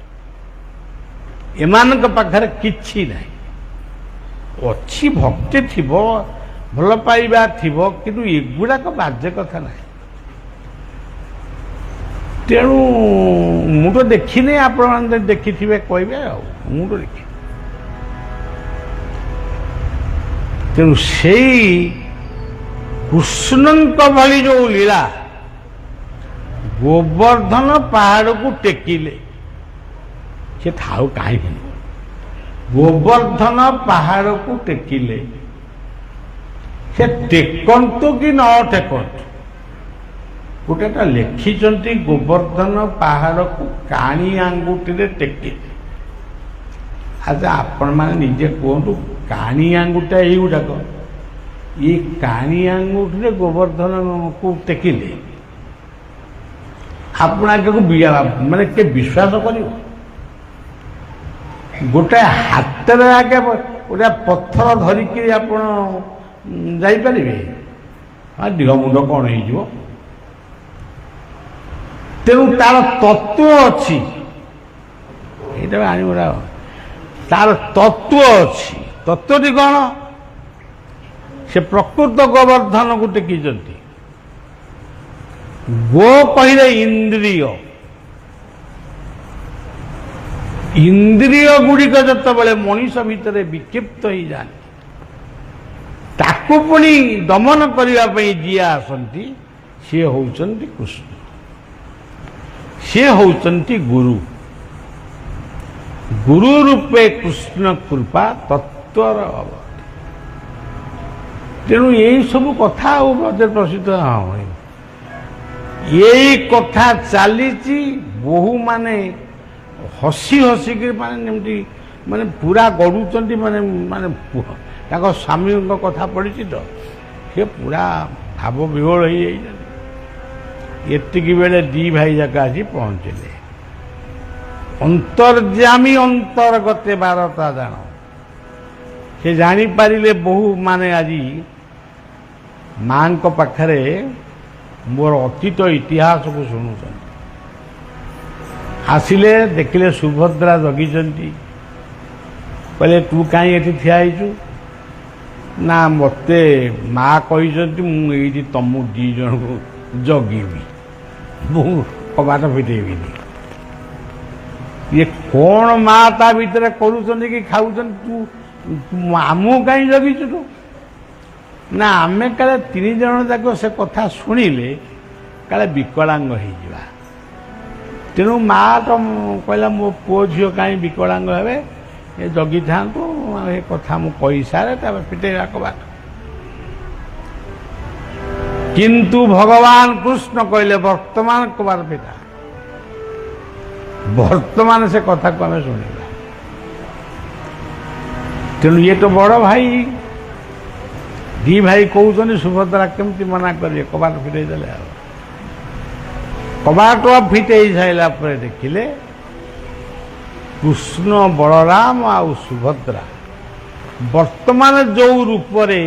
ଏମାନଙ୍କ ପାଖରେ କିଛି ନାହିଁ। ଅଛି ଭକ୍ତି ଥିବ, ଭଲ ପାଇବା ଥିବ, କିନ୍ତୁ ଏଗୁଡ଼ାକ ବାଜେ କଥା ନାହିଁ। ତେଣୁ ମୁଁ ତ ଦେଖିନି, ଆପଣମାନେ ଦେଖିଥିବେ କହିବେ, ଆଉ ମୁଁ ତ ଦେଖିନି। ତେଣୁ ସେଇ କୃଷ୍ଣଙ୍କ ଭଳି ଯେଉଁ ଲୀଳା, ଗୋବର୍ଦ୍ଧନ ପାହାଡ଼କୁ ଟେକିଲେ, ସେ ଥାଉ କାହିଁକି, ଗୋବର୍ଦ୍ଧନ ପାହାଡ଼କୁ ଟେକିଲେ, ସେ ଟେକନ୍ତୁ କି ନ ଟେକନ୍ତୁ, ଗୋଟେଟା ଲେଖିଛନ୍ତି ଗୋବର୍ଦ୍ଧନ ପାହାଡ଼କୁ କାଣି ଆଙ୍ଗୁଠିରେ ଟେକିଲେ। ଆଚ୍ଛା ଆପଣମାନେ ନିଜେ କୁହନ୍ତୁ, କାଣି ଆଙ୍ଗୁଠିଟା ଏଇଗୁଡ଼ାକ, ଏ କାଣି ଆଙ୍ଗୁଠିରେ ଗୋବର୍ଦ୍ଧନକୁ ଟେକିଲେ ଆପଣ ଆଗକୁ ମାନେ କିଏ ବିଶ୍ୱାସ କରିବ? ଗୋଟେ ହାତରେ ଆଗେ ଗୋଟେ ପଥର ଧରିକିରି ଆପଣ ଯାଇପାରିବେ? ଦେହ ମୁଣ୍ଡ କ'ଣ ହେଇଯିବ। ତେଣୁ ତାର ତତ୍ତ୍ୱ ଅଛି, ଏଇଟା ଆଣିବ, ତାର ତତ୍ତ୍ୱ ଅଛି। ତତ୍ତ୍ୱଟି କ'ଣ? ସେ ପ୍ରକୃତ ଗୋବର୍ଦ୍ଧନକୁ ଟେକିଛନ୍ତି। ଗୋ କହିଲେ ଇନ୍ଦ୍ରିୟ, ଇନ୍ଦ୍ରିୟ ଗୁଡ଼ିକ ଯେତେବେଳେ ମଣିଷ ଭିତରେ ବିକ୍ଷିପ୍ତ ହେଇଯାନ୍ତି, ତାକୁ ପୁଣି ଦମନ କରିବା ପାଇଁ ଯିଏ ଆସନ୍ତି ସିଏ ହେଉଛନ୍ତି କୃଷ୍ଣ, ସିଏ ହେଉଛନ୍ତି ଗୁରୁ। ଗୁରୁ ରୂପେ କୃଷ୍ଣ କୃପା ତତ୍ତ୍ୱର ଅବଧି। ତେଣୁ ଏଇ ସବୁ କଥା ଆଉ ବ୍ରଜରେ ପ୍ରସିଦ୍ଧ ହଁ, ଏଇ କଥା ଚାଲିଛି। ବୋହୂମାନେ ହସି ହସିକି ମାନେ ଯେମିତି ମାନେ ପୁରା ଗଡ଼ୁଛନ୍ତି, ମାନେ ମାନେ ତାଙ୍କ ସ୍ୱାମୀଙ୍କ କଥା ପଡ଼ିଛି ତ, ସେ ପୁରା ଭାବ ବିହୋଳ ହେଇଯାଇଛନ୍ତି। ଏତିକି ବେଳେ ଦି ଭାଇ ଯାକ ଆସି ପହଞ୍ଚିଲେ। ଅନ୍ତର୍ଯାମୀ ଅନ୍ତର୍ଗତେ ବାରତା ଜାଣ, ସେ ଜାଣିପାରିଲେ ବୋହୂ ମାନେ ଆଜି ମାଙ୍କ ପାଖରେ ମୋର ଅତୀତ ଇତିହାସକୁ ଶୁଣୁଛନ୍ତି। ଆସିଲେ, ଦେଖିଲେ ସୁଭଦ୍ରା ଜଗିଛନ୍ତି। କହିଲେ ତୁ କାହିଁ ଏଠି ଠିଆ ହେଇଛୁ? ନା ମୋତେ ମା କହିଛନ୍ତି ମୁଁ ଏଇଠି ତମକୁ ଦି ଜଣଙ୍କୁ ଜଗିବି, ମୁଁ କବାଟ ଫିଟେଇବିନି। ଇଏ କ'ଣ ମା ତା ଭିତରେ କରୁଛନ୍ତି କି ଖାଉଛନ୍ତି? ତୁ ଆମକୁ କାହିଁ ଜଗିଛୁ ତୁ? ନା ଆମେ କାଳେ ତିନି ଜଣ ଯାକ ସେ କଥା ଶୁଣିଲେ କାଳେ ବିକଳାଙ୍ଗ ହେଇଯିବା। ତେଣୁ ମା ତ କହିଲା ମୋ ପୁଅ ଝିଅ କାହିଁ ବିକଳାଙ୍ଗ ହେବେ, ଏ ଜଗିଥାନ୍ତୁ, ଏ କଥା ମୁଁ କହିସାରେ ତାପରେ ଫିଟେଇବା କବାଟ। କିନ୍ତୁ ଭଗବାନ କୃଷ୍ଣ କହିଲେ ବର୍ତ୍ତମାନ କବାଟ ଫିଟା, ବର୍ତ୍ତମାନ ସେ କଥାକୁ ଆମେ ଶୁଣିବା। ତେଣୁ ଇଏ ତ ବଡ଼ ଭାଇ, ଦି ଭାଇ କହୁଛନ୍ତି, ସୁଭଦ୍ରା କେମିତି ମନା କରିବେ? କବାଟ ଫିଟେଇ ଦେଲେ। ଆଉ କବାଟ ଫିଟେଇ ସାରିଲା ପରେ ଦେଖିଲେ କୃଷ୍ଣ, ବଳରାମ ଆଉ ସୁଭଦ୍ରା ବର୍ତ୍ତମାନ ଯେଉଁ ରୂପରେ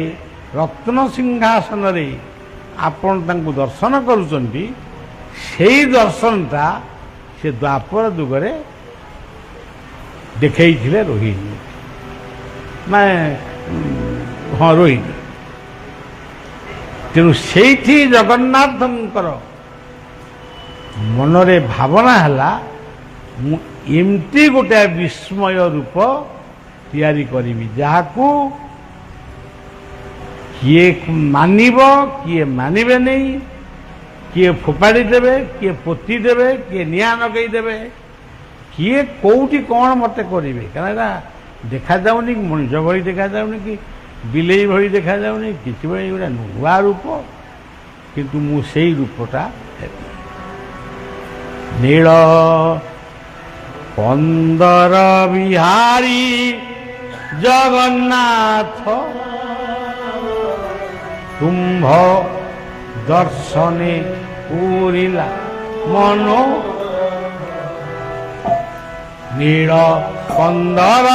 ରତ୍ନ ସିଂହାସନରେ ଆପଣ ତାଙ୍କୁ ଦର୍ଶନ କରୁଛନ୍ତି, ସେଇ ଦର୍ଶନଟା ସେ ଦ୍ୱାପର ଯୁଗରେ ଦେଖେଇଥିଲେ ରୋହିଣୀ, ମାନେ ହଁ ରୋହିଣୀ। ତେଣୁ ସେଇଠି ଜଗନ୍ନାଥଙ୍କର ମନରେ ଭାବନା ହେଲା, ମୁଁ ଏମିତି ଗୋଟାଏ ବିସ୍ମୟ ରୂପ ତିଆରି କରିବି, ଯାହାକୁ କିଏ ମାନିବ କିଏ ମାନିବେ ନାହିଁ, किए फोपाड़ी देवे, किए पोती देवे, किए निआ लगई देवे, किए कोउटी कौन मते करिवे कारण देखा जाउनी मनुष्य भली देखा जाउनी कि बिलेई भली देखा जाउनी किछि भली गोटे नुआ रूप किंतु मु सेई रूपटा नील कंदर बिहारी जगन्नाथ तुम्भ दर्शने पूरिला मनो नील कंदर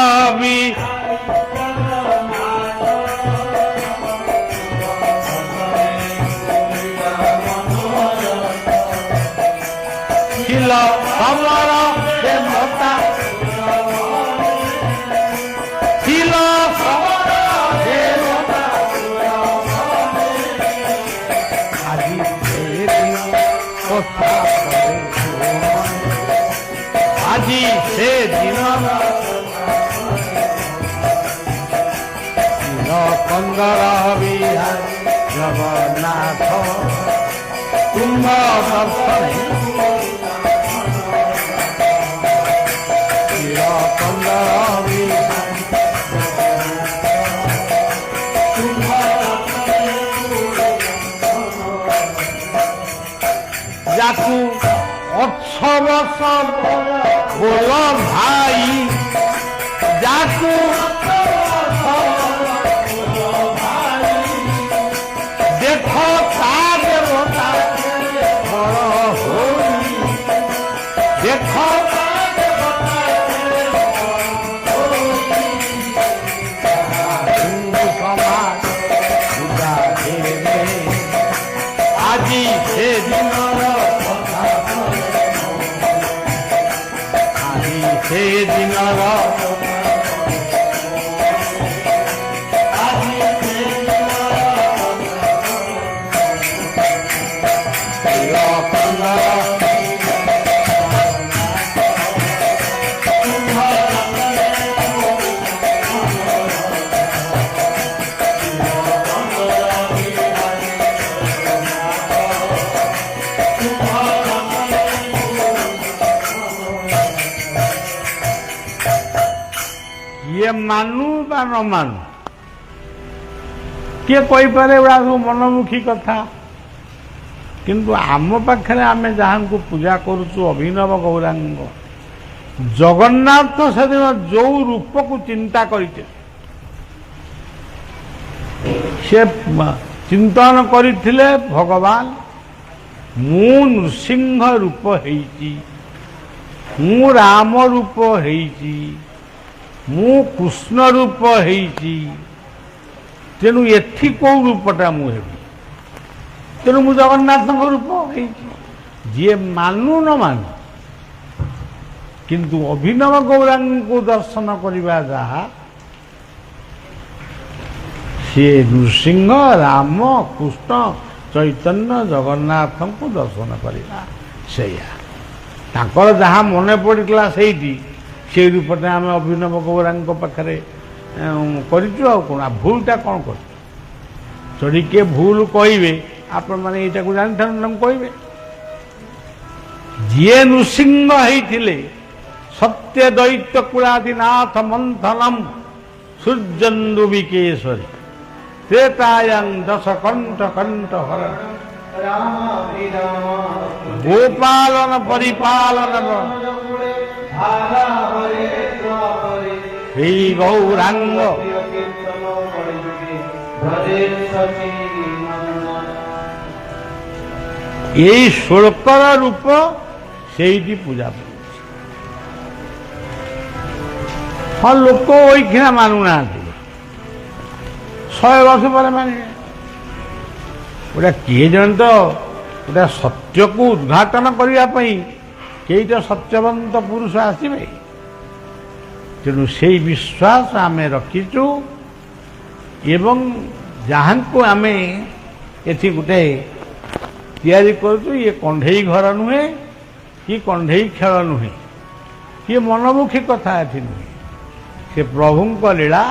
खिल समर देवता खिल समर देवता আজি কথা আজি সে দিন कंदर बिहारी जगन्नाथ तुम्भ दर्शने जाकू 8 वर्ष बोल भाई जाकू देखो ता देवता बड़ हो देखो আজি সে দিনর আজি সে দিনর ये मानू बा न मानू किए कही पारे एवं सब मनमुखी कथा किंतु आम पाखे आम जहाँ को पूजा करुचु अभिनव गौरांग जगन्नाथ से दिन जो रूप को चिंता करते चिंतन करथिले भगवान मु नृसिंह रूप हेइची मु राम रूप हेइची मु कृष्ण रूप हेइची तेणु एथि कौ रूपटा मु हेबी तेणु मु जगन्नाथ रूप हेइची जे मानू न मानू किंतु अभिनव गौरांग को दर्शन करवा जहा सी नृसिंह राम कृष्ण चैतन्य जगन्नाथ को दर्शन करवा से जहाँ मन पड़ा से रूपटे आम अभिनव गौरांग पाखे कौन भूलटा कौन कर चढ़ी किए भूल कहे आपण मैंने यहाँ को जानी कहे जी नृसिंह होते सत्य दैत्य कुलादिनाथ मंथनम सूर्यन्दुविकेश्वरी त्रेतायां दश कंठ कंठ हर गोपालन परिपालन श्री गौरांग यही षोलकर रूप से पूजा हाँ लोक वहीखिना मानुना 100 वर्ष पर माने गोटे किए जन तो गोटे सत्य को उद्घाटन करने कई तो सत्यवंत पुरुष आसवे तेणु से विश्वास आम रखीचु एवं जहाँ को आम एथि गोटे तैयारी करूँ ये कंढई घर नुहे कि कंढई खेल नुहे ये मनमुखी कथा एथि नुहे से प्रभु लीला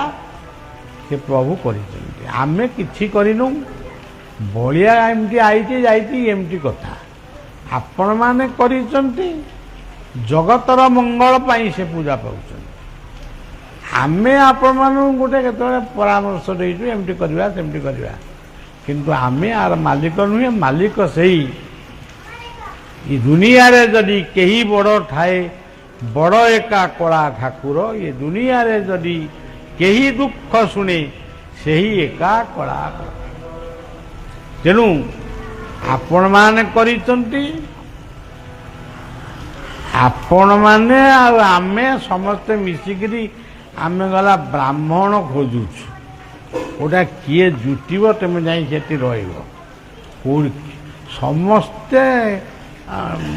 से प्रभु कर आमे किछि करिनु ବଳିଆ ଏମିତି ଆଇଛି ଯାଇଛି ଏମିତି କଥା। ଆପଣମାନେ କରିଛନ୍ତି ଜଗତର ମଙ୍ଗଳ ପାଇଁ ସେ ପୂଜା ପାଉଛନ୍ତି। ଆମେ ଆପଣମାନଙ୍କୁ ଗୋଟେ କେତେବେଳେ ପରାମର୍ଶ ଦେଇଛୁ ଏମିତି କରିବା ସେମିତି କରିବା, କିନ୍ତୁ ଆମେ ଆର ମାଲିକ ନୁହେଁ। ମାଲିକ ସେଇ ଏ ଦୁନିଆରେ ଯଦି କେହି ବଡ଼ ଥାଏ ବଡ଼ ଏକା କଳା ଠାକୁର। ଏ ଦୁନିଆରେ ଯଦି କେହି ଦୁଃଖ ଶୁଣେ ସେହି ଏକା କଳା। ତେଣୁ ଆପଣମାନେ କରିଛନ୍ତି, ଆପଣମାନେ ଆଉ ଆମେ ସମସ୍ତେ ମିଶିକିରି ଆମେ ଗଲା ବ୍ରାହ୍ମଣ ଖୋଜୁଛୁ। ଗୋଟା କିଏ ଜୁଟିବ ତମେ ଯାଇ ସେଠି ରହିବ। କେଉଁଠି ସମସ୍ତେ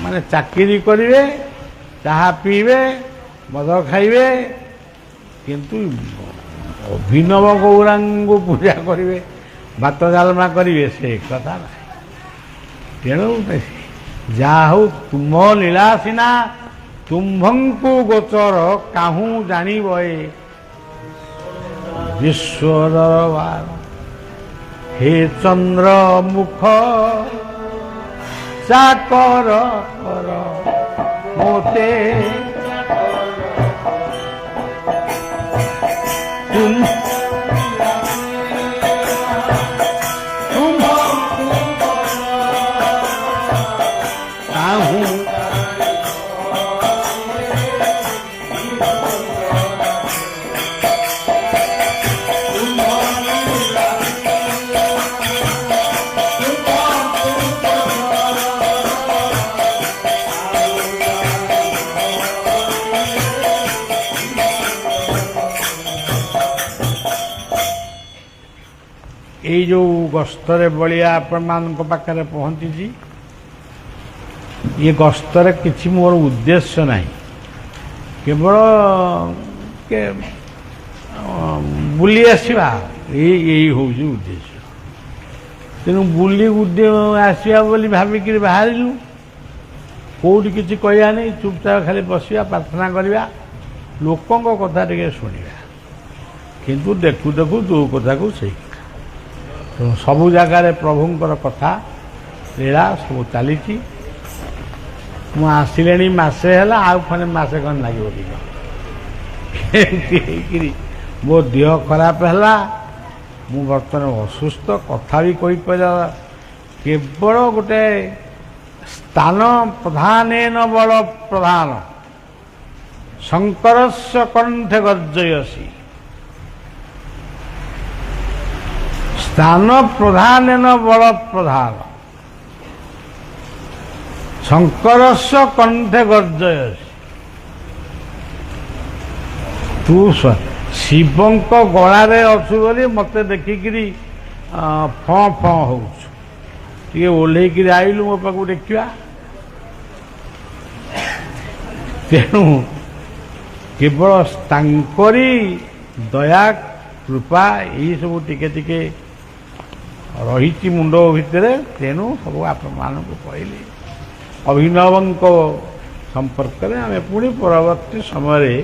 ମାନେ ଚାକିରି କରିବେ, ଚାହା ପିଇବେ, ମଦ ଖାଇବେ, କିନ୍ତୁ ଅଭିନବ ଗୌରାଙ୍କୁ ପୂଜା କରିବେ, ଭାତ ଡାଲମା କରିବେ, ସେ କଥା ନାହିଁ। ତେଣୁ ଯାହା ହଉ ତୁମ ଲୀଳା ସିନା ତୁମ୍ଭଙ୍କୁ ଗୋଚର, କାହୁଁ ଜାଣିବ ଏ ବିଶ୍ୱ ଦରବାର। ହେ ଚନ୍ଦ୍ର ମୁଖ ଚାକର କର ମୋତେ, ଏଇ ଯେଉଁ ଗସ୍ତରେ ବଳିଆ ଆପଣମାନଙ୍କ ପାଖରେ ପହଞ୍ଚିଛି, ଏ ଗସ୍ତରେ କିଛି ମୋର ଉଦ୍ଦେଶ୍ୟ ନାହିଁ, କେବଳ ବୁଲି ଆସିବା ଏଇ ହେଉଛି ଉଦ୍ଦେଶ୍ୟ। ତେଣୁ ବୁଲି ଆସିବା ବୋଲି ଭାବିକିରି ବାହାରିଲୁ। କେଉଁଠି କିଛି କହିବା ନାହିଁ, ଚୁପଚାପ ଖାଲି ବସିବା, ପ୍ରାର୍ଥନା କରିବା, ଲୋକଙ୍କ କଥା ଟିକେ ଶୁଣିବା। କିନ୍ତୁ ଦେଖୁ ଦେଖୁ ଯେଉଁ କଥାକୁ ସେଇ ସବୁ ଜାଗାରେ ପ୍ରଭୁଙ୍କର କଥା ଲୀଳା ସବୁ ଚାଲିଛି। ମୁଁ ଆସିଲେଣି ମାସେ ହେଲା, ଆଉ ଖଣ୍ଡେ ମାସେ କ'ଣ ଲାଗିବ ଟିକେ ଏମିତି ହେଇକିରି ମୋ ଦେହ ଖରାପ ହେଲା। ମୁଁ ବର୍ତ୍ତମାନ ଅସୁସ୍ଥ, କଥା ବି କହିପାରିବା। କେବଳ ଗୋଟେ ସ୍ଥାନ ପ୍ରଧାନେନ ବଳ ପ୍ରଧାନ ଶଙ୍କରସ୍ୟ କଣ୍ଠେ ଗର୍ଜୟସୀ। ସ୍ଥାନ ପ୍ରଧାନେନ ବଳ ପ୍ରଧାନ ଶଙ୍କରସ୍ୟ କଣ୍ଠେ ଗର୍ଜୟସୀ। ତୁ ଶିବଙ୍କ ଗଳାରେ ଅଛୁ ବୋଲି ମୋତେ ଦେଖିକିରି ଫଁ ଫଁ ହଉଛୁ। ଟିକେ ଓହ୍ଲେଇକିରି ଆଇଲୁ ମୋ ପାଖକୁ ଦେଖିବା। ତେଣୁ କେବଳ ତାଙ୍କରି ଦୟା କୃପା ଏଇସବୁ ଟିକେ ଟିକେ ରହିଛି ମୁଣ୍ଡ ଭିତରେ। ତେଣୁ ସବୁ ଆପଣମାନଙ୍କୁ କହିଲି। ଅଭିନବଙ୍କ ସମ୍ପର୍କରେ ଆମେ ପୁଣି ପରବର୍ତ୍ତୀ ସମୟରେ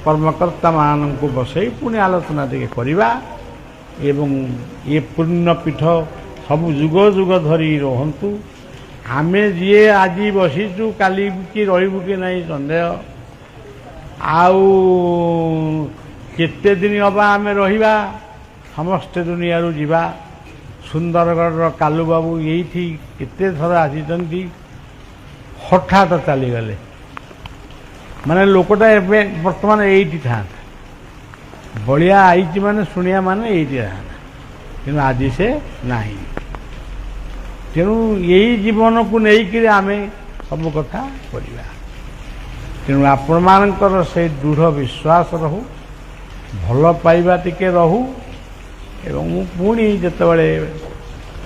କର୍ମକର୍ତ୍ତାମାନଙ୍କୁ ବସାଇ ପୁଣି ଆଲୋଚନା ଟିକେ କରିବା ଏବଂ ଏ ପୂର୍ଣ୍ଣପୀଠ ସବୁ ଯୁଗ ଯୁଗ ଧରି ରହନ୍ତୁ। ଆମେ ଯିଏ ଆଜି ବସିଛୁ କାଲି କି ରହିବୁ କି ନାହିଁ ସନ୍ଦେହ। ଆଉ କେତେ ଦିନ ଅବା ଆମେ ରହିବା, ସମସ୍ତେ ଦୁନିଆରୁ ଯିବା। ସୁନ୍ଦରଗଡ଼ର କାଲୁବାବୁ ଏଇଠି କେତେ ଥର ଆସିଛନ୍ତି, ହଠାତ୍ ଚାଲିଗଲେ। ମାନେ ଲୋକଟା ଏବେ ବର୍ତ୍ତମାନ ଏଇଠି ଥାନ୍ତା, ବଳିଆ ଆଇଛି ମାନେ ଶୁଣିବା ମାନେ ଏଇଠି ଥାନ୍ତା, କିନ୍ତୁ ଆଜି ସେ ନାହିଁ। ତେଣୁ ଏଇ ଜୀବନକୁ ନେଇକରି ଆମେ ସବୁ କଥା କରିବା। ତେଣୁ ଆପଣମାନଙ୍କର ସେଇ ଦୃଢ଼ ବିଶ୍ୱାସ ରହୁ, ଭଲ ପାଇବା ଟିକେ ରହୁ। ଏବଂ ମୁଁ ପୁଣି ଯେତେବେଳେ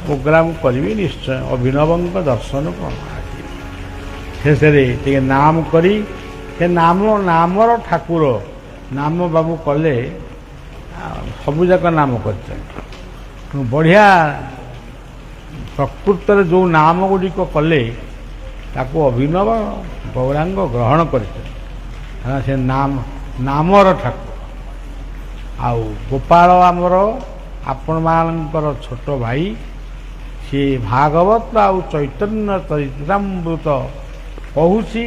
ପ୍ରୋଗ୍ରାମ କରିବି ନିଶ୍ଚୟ ଅଭିନବଙ୍କ ଦର୍ଶନ ଆସିବି। ଶେଷରେ ଟିକେ ନାମ କରି, ସେ ନାମର ଠାକୁର ନାମ ବାବୁ କଲେ, ସବୁଯାକ ନାମ କରିଛନ୍ତି। ବଢ଼ିଆ ପ୍ରକୃତରେ ଯେଉଁ ନାମ ଗୁଡ଼ିକ କଲେ ତାକୁ ଅଭିନବ ଗୌରାଙ୍ଗ ଗ୍ରହଣ କରିଛନ୍ତି। କାରଣ ସେ ନାମର ଠାକୁର। ଆଉ ଗୋପାଳ ଆମର ଆପଣମାନଙ୍କର ଛୋଟ ଭାଇ, ସେ ଭାଗବତ ଆଉ ଚୈତନ୍ୟ ଚରିତାମୃତ କହୁଛି।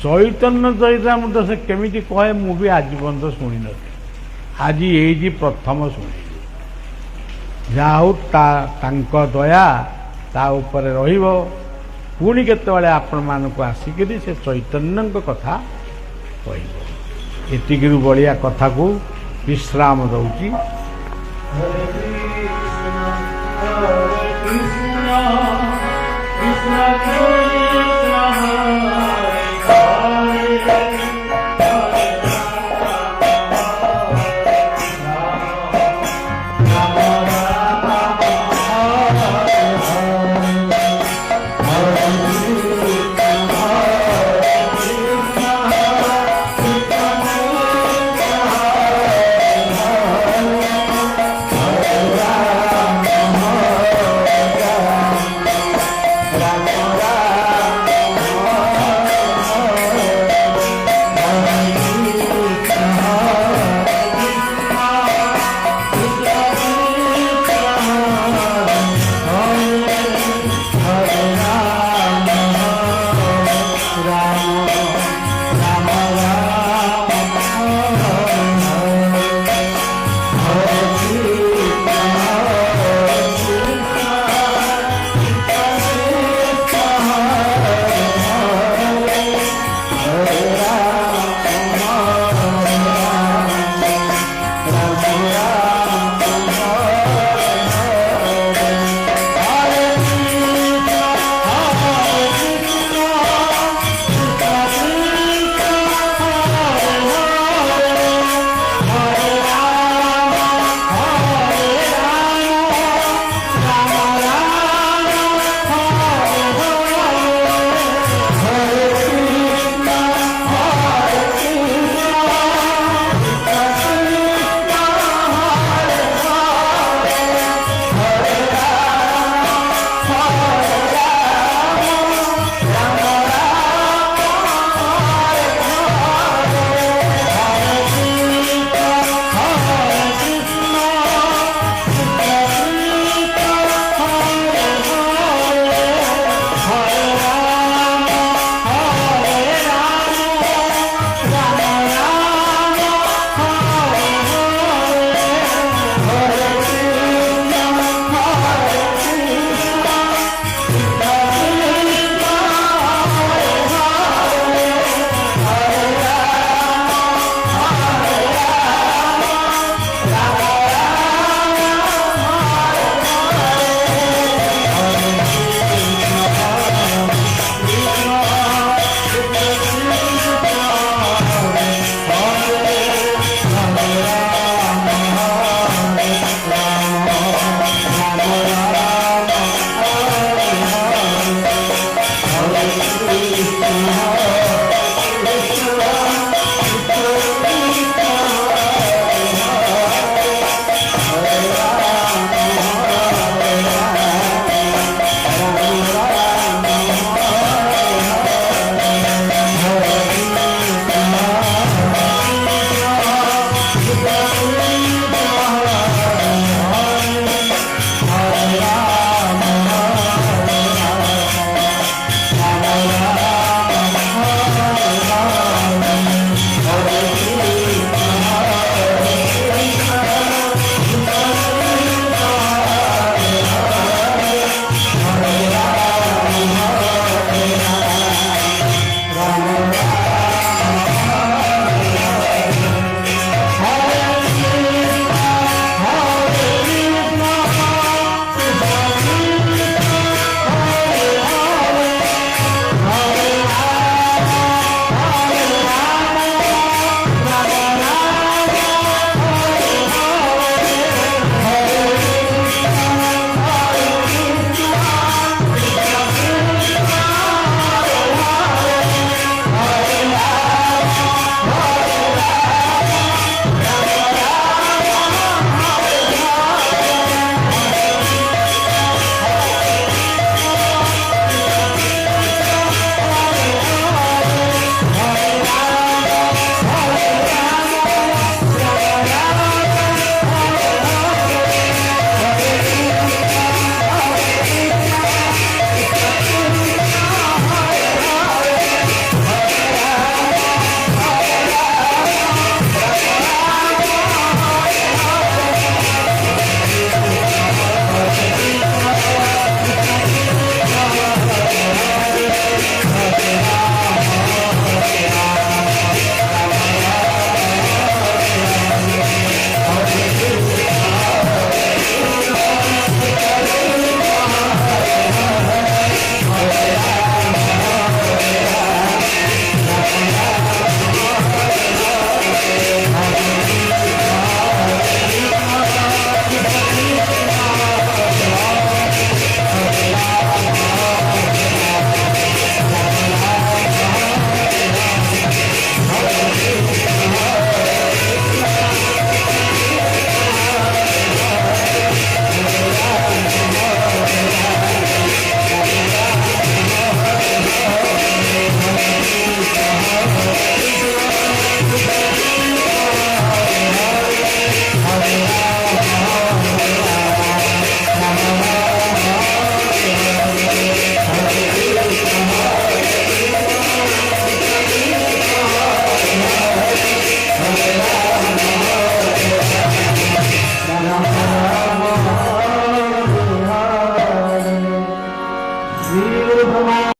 ଚୈତନ୍ୟ ଚରିତାମୃତ ସେ କେମିତି କହେ ମୁଁ ବି ଆଜି ପର୍ଯ୍ୟନ୍ତ ଶୁଣିନଥିଲି, ଆଜି ଏଇଠି ପ୍ରଥମ ଶୁଣିଲି। ଯାହା ହଉ ତାଙ୍କ ଦୟା ତା ଉପରେ ରହିବ। ପୁଣି କେତେବେଳେ ଆପଣମାନଙ୍କୁ ଆସିକରି ସେ ଚୈତନ୍ୟଙ୍କ କଥା କହିବ। ଏତିକିରୁ ବଳିଆ କଥାକୁ ବିଶ୍ରାମ ଦଉଛି। Ram Ram